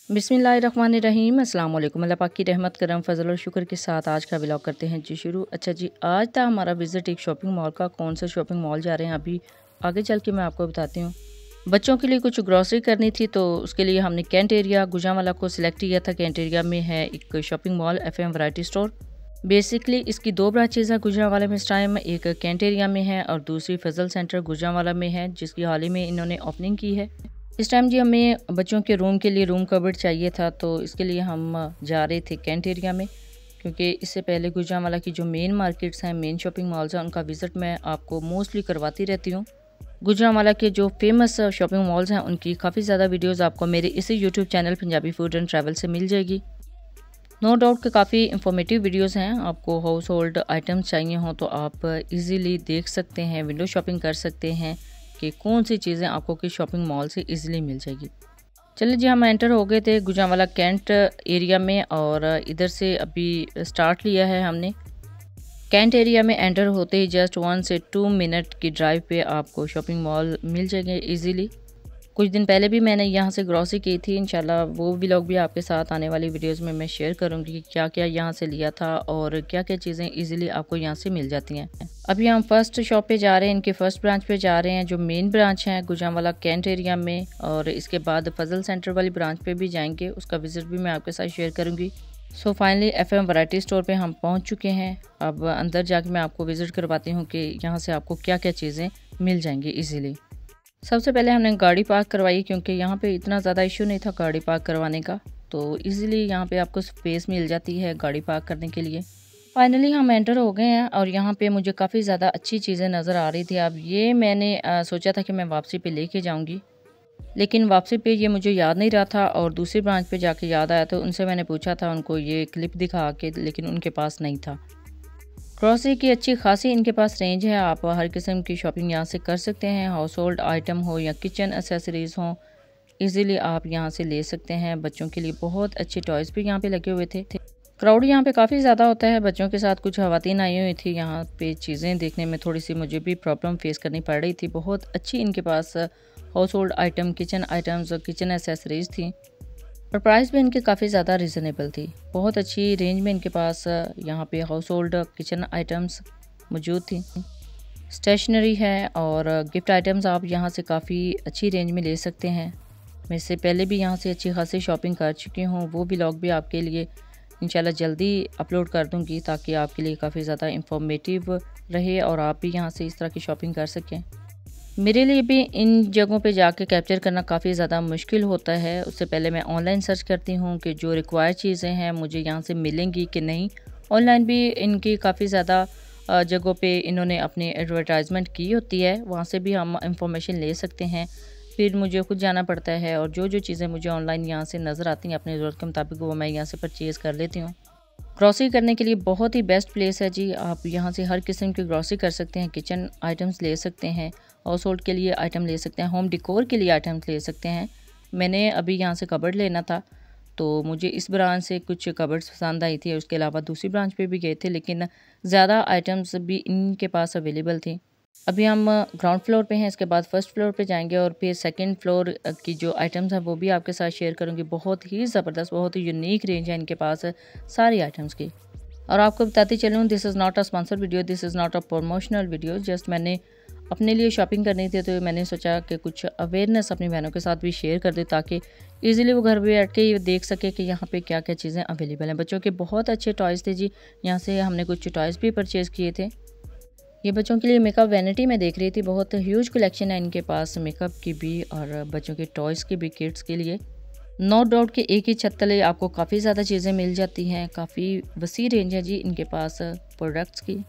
बिस्मिल्लाहिर्रहमानिर्रहीम। अस्सलाम वालेकुम। अल्लाह पाक की रहमत करम फजल और शुक्र के साथ आज का व्लॉग करते हैं जी शुरू। अच्छा जी, आज था हमारा विज़िट एक शॉपिंग मॉल का। कौन सा शॉपिंग मॉल जा रहे हैं अभी आगे चल के मैं आपको बताती हूँ। बच्चों के लिए कुछ ग्रॉसरी करनी थी तो उसके लिए हमने कैंट एरिया गुजरांवाला को सिलेक्ट किया था। कैंट एरिया में है एक shopping mall FM variety store. Basically इसकी दो ब्रांचेज़ हैं गुजरांवाला में इस टाइम, एक कैंट एरिया में है और दूसरी फजल सेंटर गुजरांवाला में है, जिसकी हाल ही में इन्होंने ओपनिंग की है। इस टाइम जी हमें बच्चों के रूम के लिए रूम कबर्ड चाहिए था, तो इसके लिए हम जा रहे थे कैंट एरिया में, क्योंकि इससे पहले गुजरांवाला की जो मेन मार्केट्स हैं, मेन शॉपिंग मॉल्स हैं, उनका विज़िट मैं आपको मोस्टली करवाती रहती हूँ। गुजरांवाला के जो फेमस शॉपिंग मॉल्स हैं उनकी काफ़ी ज़्यादा वीडियोज़ आपको मेरे इसी YouTube channel Punjabi food and travel से मिल जाएगी। नो डाउट कि काफ़ी इंफॉर्मेटिव वीडियोज़ हैं। आपको हाउस होल्ड आइटम्स चाहिए हों तो आप इजीली देख सकते हैं, विंडो शॉपिंग कर सकते हैं कि कौन सी चीज़ें आपको किस शॉपिंग मॉल से इजीली मिल जाएगी। चलिए जी, हम एंटर हो गए थे गुजरांवाला कैंट एरिया में और इधर से अभी स्टार्ट लिया है हमने। कैंट एरिया में एंटर होते ही जस्ट 1 से 2 मिनट की ड्राइव पे आपको शॉपिंग मॉल मिल जाएंगे इजीली। कुछ दिन पहले भी मैंने यहाँ से ग्रॉसरी की थी, इंशाल्लाह वो व्लॉग भी आपके साथ आने वाली वीडियोस में मैं शेयर करूँगी कि क्या क्या यहाँ से लिया था और क्या क्या चीज़ें इजीली आपको यहाँ से मिल जाती हैं। अभी हम फर्स्ट शॉप पे जा रहे हैं, इनके फर्स्ट ब्रांच पे जा रहे हैं जो मेन ब्रांच है गुजरांवाला कैंट एरिया में, और इसके बाद फजल सेंटर वाली ब्रांच पे भी जाएंगे, उसका विजिट भी मैं आपके साथ शेयर करूँगी। So finally FM variety store पे हम पहुँच चुके हैं। अब अंदर जाके मैं आपको विजिट करवाती हूँ कि यहाँ से आपको क्या क्या चीज़ें मिल जाएंगी ईजीली। सबसे पहले हमने गाड़ी पार्क करवाई, क्योंकि यहाँ पे इतना ज़्यादा इशू नहीं था गाड़ी पार्क करवाने का, तो इजीली यहाँ पे आपको स्पेस मिल जाती है गाड़ी पार्क करने के लिए। फाइनली हम एंटर हो गए हैं और यहाँ पे मुझे काफ़ी ज़्यादा अच्छी चीज़ें नज़र आ रही थी। अब ये मैंने सोचा था कि मैं वापसी पे लेके जाऊँगी, लेकिन वापसी पे ये मुझे याद नहीं रहा था और दूसरी ब्रांच पे जाके याद आया, तो उनसे मैंने पूछा था उनको ये क्लिप दिखा के, लेकिन उनके पास नहीं था। ग्रॉसरी की अच्छी खासी इनके पास रेंज है, आप हर किस्म की शॉपिंग यहाँ से कर सकते हैं। हाउस होल्ड आइटम हो या किचन एसेसरीज़ हो, इजीली आप यहाँ से ले सकते हैं। बच्चों के लिए बहुत अच्छे टॉयज़ भी यहाँ पे लगे हुए थे। क्राउड यहाँ पे काफ़ी ज़्यादा होता है, बच्चों के साथ कुछ ख़वातीन आई हुई थी। यहाँ पे चीज़ें देखने में थोड़ी सी मुझे भी प्रॉब्लम फेस करनी पड़ रही थी। बहुत अच्छी इनके पास household item, kitchen items और किचन एसेसरीज़ थी और प्राइस भी इनकी काफ़ी ज़्यादा रिजनेबल थी। बहुत अच्छी रेंज में इनके पास यहाँ पे हाउस होल्ड किचन आइटम्स मौजूद थी। स्टेशनरी है और गिफ्ट आइटम्स आप यहाँ से काफ़ी अच्छी रेंज में ले सकते हैं। मैं इससे पहले भी यहाँ से अच्छी खासी शॉपिंग कर चुकी हूँ, वो व्लॉग भी आपके लिए इंशाल्लाह जल्दी अपलोड कर दूँगी, ताकि आपके लिए काफ़ी ज़्यादा इंफॉर्मेटिव रहे और आप भी यहाँ से इस तरह की शॉपिंग कर सकें। मेरे लिए भी इन जगहों पे जाके कैप्चर करना काफ़ी ज़्यादा मुश्किल होता है। उससे पहले मैं ऑनलाइन सर्च करती हूँ कि जो रिक्वायर्ड चीज़ें हैं मुझे यहाँ से मिलेंगी कि नहीं। ऑनलाइन भी इनकी काफ़ी ज़्यादा जगहों पे इन्होंने अपनी एडवर्टाइजमेंट की होती है, वहाँ से भी हम इंफॉर्मेशन ले सकते हैं। फिर मुझे खुद जाना पड़ता है और जो जो चीज़ें मुझे ऑनलाइन यहाँ से नज़र आती हैं अपनी ज़रूरत के मुताबिक, वो मैं यहाँ से परचेज़ कर लेती हूँ। ग्रॉसरी करने के लिए बहुत ही बेस्ट प्लेस है जी। आप यहाँ से हर किस्म की ग्रॉसरी कर सकते हैं, किचन आइटम्स ले सकते हैं, हाउस होल्ड के लिए आइटम ले सकते हैं, होम डिकोर के लिए आइटम्स ले सकते हैं। मैंने अभी यहाँ से कबर्ड लेना था, तो मुझे इस ब्रांच से कुछ कबर्ड्स पसंद आई थी। उसके अलावा दूसरी ब्रांच पे भी गए थे, लेकिन ज़्यादा आइटम्स भी इनके पास अवेलेबल थी। अभी हम ग्राउंड फ्लोर पे हैं, इसके बाद फर्स्ट फ्लोर पे जाएंगे और फिर सेकंड फ्लोर की जो आइटम्स हैं वो भी आपके साथ शेयर करूंगी। बहुत ही ज़बरदस्त, बहुत ही यूनिक रेंज है इनके पास सारी आइटम्स की। और आपको बताती चलूँ, this is not a sponsor video, this is not a promotional video. Just मैंने अपने लिए शॉपिंग करनी थी, तो मैंने सोचा कि कुछ अवेयरनेस अपनी बहनों के साथ भी शेयर कर दूँ, ताकि ईज़िली वो घर बैठ के ये देख सके कि यहाँ पे क्या क्या चीज़ें अवेलेबल हैं। बच्चों के बहुत अच्छे टॉयज़ थे जी, यहाँ से हमने कुछ टॉयज़ भी परचेज़ किए थे। ये बच्चों के लिए मेकअप वैनिटी में देख रही थी, बहुत ह्यूज कलेक्शन है इनके पास मेकअप की भी और बच्चों के टॉयज़ की भी, किड्स के लिए। नो डाउट कि एक ही छत तले आपको काफ़ी ज़्यादा चीज़ें मिल जाती हैं। काफ़ी वसी रेंज है जी इनके पास प्रोडक्ट्स की।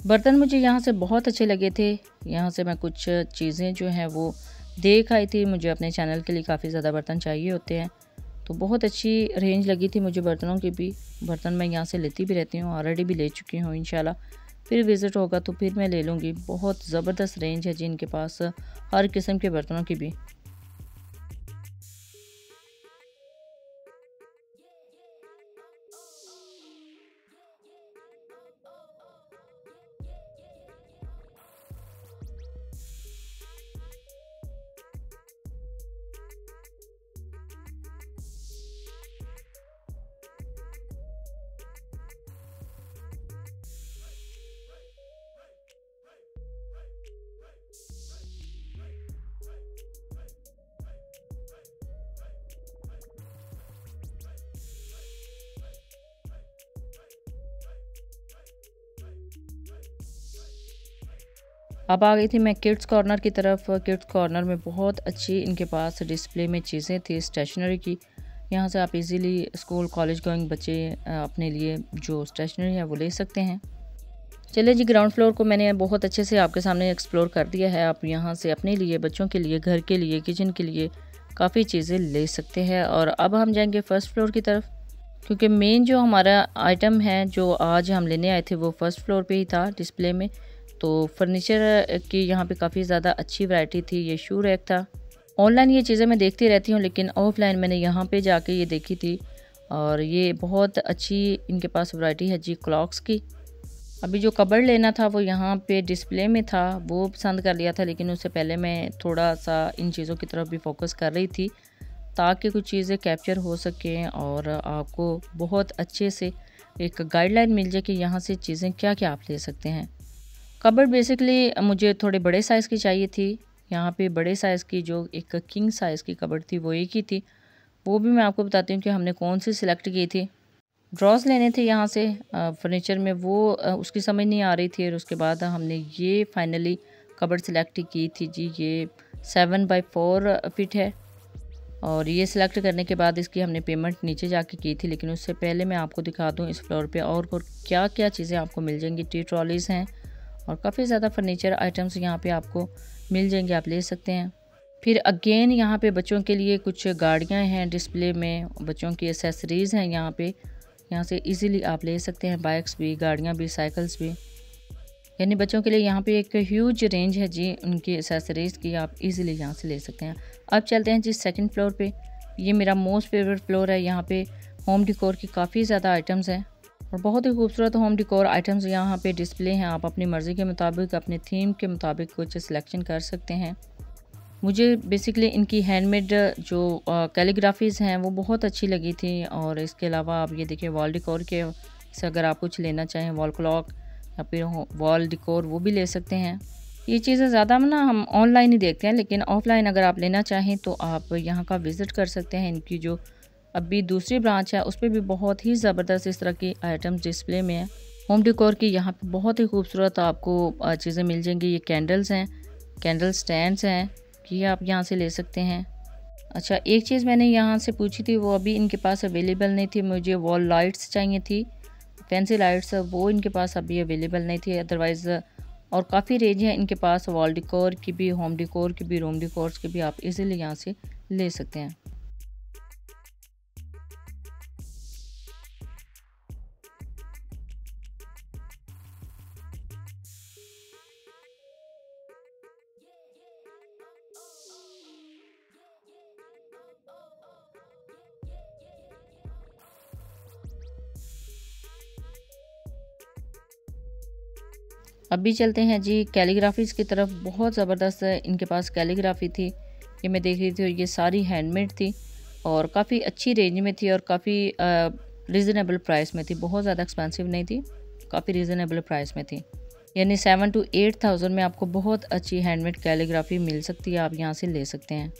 बर्तन मुझे यहाँ से बहुत अच्छे लगे थे। यहाँ से मैं कुछ चीज़ें जो हैं वो देख आई थी। मुझे अपने चैनल के लिए काफ़ी ज़्यादा बर्तन चाहिए होते हैं, तो बहुत अच्छी रेंज लगी थी मुझे बर्तनों की भी। बर्तन मैं यहाँ से लेती भी रहती हूँ, ऑलरेडी भी ले चुकी हूँ। इंशाल्लाह फिर विज़िट होगा तो फिर मैं ले लूँगी। बहुत ज़बरदस्त रेंज है जी इनके पास हर किस्म के बर्तनों की भी। अब आ गई थी मैं किड्स कॉर्नर की तरफ। किड्स कॉर्नर में बहुत अच्छी इनके पास डिस्प्ले में चीज़ें थी स्टेशनरी की। यहाँ से आप इजीली स्कूल कॉलेज गोइंग बच्चे अपने लिए जो स्टेशनरी है वो ले सकते हैं। चलिए जी, ग्राउंड फ्लोर को मैंने बहुत अच्छे से आपके सामने एक्सप्लोर कर दिया है। आप यहाँ से अपने लिए, बच्चों के लिए, घर के लिए, किचन के लिए काफ़ी चीज़ें ले सकते हैं। और अब हम जाएंगे फर्स्ट फ्लोर की तरफ, क्योंकि मेन जो हमारा आइटम है जो आज हम लेने आए थे वो फर्स्ट फ्लोर पे ही था डिस्प्ले में। तो फर्नीचर की यहाँ पे काफ़ी ज़्यादा अच्छी वैरायटी थी। ये शू रैक था। ऑनलाइन ये चीज़ें मैं देखती रहती हूँ, लेकिन ऑफलाइन मैंने यहाँ पे जाके ये देखी थी और ये बहुत अच्छी इनके पास वैरायटी है जी क्लॉक्स की। अभी जो कबर्ड लेना था वो यहाँ पे डिस्प्ले में था, वो पसंद कर लिया था, लेकिन उससे पहले मैं थोड़ा सा इन चीज़ों की तरफ भी फोकस कर रही थी ताकि कुछ चीज़ें कैप्चर हो सकें और आपको बहुत अच्छे से एक गाइडलाइन मिल जाए कि यहाँ से चीज़ें क्या क्या आप ले सकते हैं। कबर्ड बेसिकली मुझे थोड़े बड़े साइज़ की चाहिए थी। यहाँ पे बड़े साइज़ की जो एक किंग साइज़ की कबर्ड थी वो एक ही थी। वो भी मैं आपको बताती हूँ कि हमने कौन सी सिलेक्ट की थी। ड्रॉस लेने थे यहाँ से फर्नीचर में, वो उसकी समझ नहीं आ रही थी। और उसके बाद हमने ये फाइनली कबर्ड सिलेक्ट की थी जी। ये 7x4 फीट है और ये सिलेक्ट करने के बाद इसकी हमने पेमेंट नीचे जाके की थी। लेकिन उससे पहले मैं आपको दिखा दूँ इस फ्लोर पे और क्या क्या चीज़ें आपको मिल जाएंगी। टी ट्रॉलीज़ हैं और काफ़ी ज़्यादा फर्नीचर आइटम्स यहाँ पे आपको मिल जाएंगे, आप ले सकते हैं। फिर अगेन यहाँ पे बच्चों के लिए कुछ गाड़ियाँ हैं डिस्प्ले में, बच्चों की एसेसरीज़ हैं यहाँ पे। यहाँ से इजीली आप ले सकते हैं, बाइक्स भी, गाड़ियाँ भी, साइकिल्स भी। यानी बच्चों के लिए यहाँ पे एक ह्यूज रेंज है जी उनकी एसेसरीज़ की, आप इजीली यहाँ से ले सकते हैं। अब चलते हैं जी सेकंड फ्लोर पे। ये मेरा मोस्ट फेवरेट फ्लोर है। यहाँ पे होम डिकोर की काफ़ी ज़्यादा आइटम्स हैं और बहुत ही खूबसूरत होम डिकोर आइटम्स यहाँ पे डिस्प्ले हैं। आप अपनी मर्ज़ी के मुताबिक, अपने थीम के मुताबिक कुछ सिलेक्शन कर सकते हैं। मुझे बेसिकली इनकी हैंडमेड जो कैलीग्राफीज़ हैं वो बहुत अच्छी लगी थी। और इसके अलावा आप ये देखिए वॉल डिकोर के से अगर आप कुछ लेना चाहें, वॉल क्लॉक या फिर वॉल डिकोर, वो भी ले सकते हैं। ये चीज़ें ज़्यादा ना हम ऑनलाइन ही देखते हैं, लेकिन ऑफलाइन अगर आप लेना चाहें तो आप यहाँ का विज़िट कर सकते हैं। इनकी जो अभी दूसरी ब्रांच है उस पर भी बहुत ही ज़बरदस्त इस तरह की आइटम्स डिस्प्ले में है। होम डिकोर की यहाँ पे बहुत ही खूबसूरत आपको चीज़ें मिल जाएंगी। ये कैंडल्स हैं, कैंडल स्टैंड्स हैं, ये आप यहाँ से ले सकते हैं। अच्छा, एक चीज़ मैंने यहाँ से पूछी थी वो अभी इनके पास अवेलेबल नहीं थी। मुझे वॉल लाइट्स चाहिए थी, फैंसी लाइट्स, वो इनके पास अभी अवेलेबल नहीं थी। अदरवाइज़ और काफ़ी रेंज है इनके पास वॉल डिकोर की भी, होम डिकोर की भी, रूम डिकोर्स की भी, आप इजीली यहाँ से ले सकते हैं। अभी चलते हैं जी कैलीग्राफीज़ की तरफ। बहुत ज़बरदस्त इनके पास कैलीग्राफी थी, ये मैं देख रही थी। और ये सारी हैंडमेड थी और काफ़ी अच्छी रेंज में थी और काफ़ी रीज़नेबल प्राइस में थी। बहुत ज़्यादा एक्सपेंसिव नहीं थी, काफ़ी रीज़नेबल प्राइस में थी। यानी 7 to 8,000 में आपको बहुत अच्छी हैंडमेड कैलीग्राफी मिल सकती है, आप यहाँ से ले सकते हैं।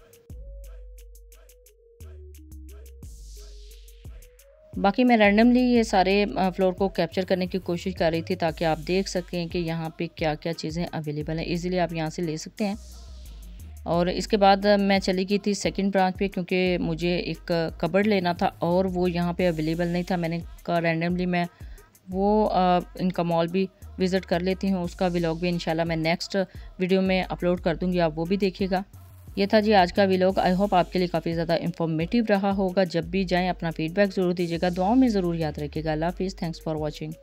बाकी मैं रैंडमली ये सारे फ्लोर को कैप्चर करने की कोशिश कर रही थी ताकि आप देख सकें कि यहाँ पे क्या क्या चीज़ें अवेलेबल हैं। इजीली आप यहाँ से ले सकते हैं। और इसके बाद मैं चली गई थी सेकंड ब्रांच पे, क्योंकि मुझे एक कबर्ड लेना था और वो यहाँ पे अवेलेबल नहीं था। मैंने कहा रैंडमली मैं वो इनका मॉल भी विज़िट कर लेती हूँ। उसका व्लॉग भी इंशाल्लाह मैं नेक्स्ट वीडियो में अपलोड कर दूँगी, आप वो भी देखिएगा। ये था जी आज का व्लॉग। आई होप आपके लिए काफ़ी ज़्यादा इंफॉर्मेटिव रहा होगा। जब भी जाएँ अपना फीडबैक ज़रूर दीजिएगा, दुआओं में ज़रूर याद रखिएगा। अल्लाह हाफ़िज़, थैंक्स फॉर वॉचिंग।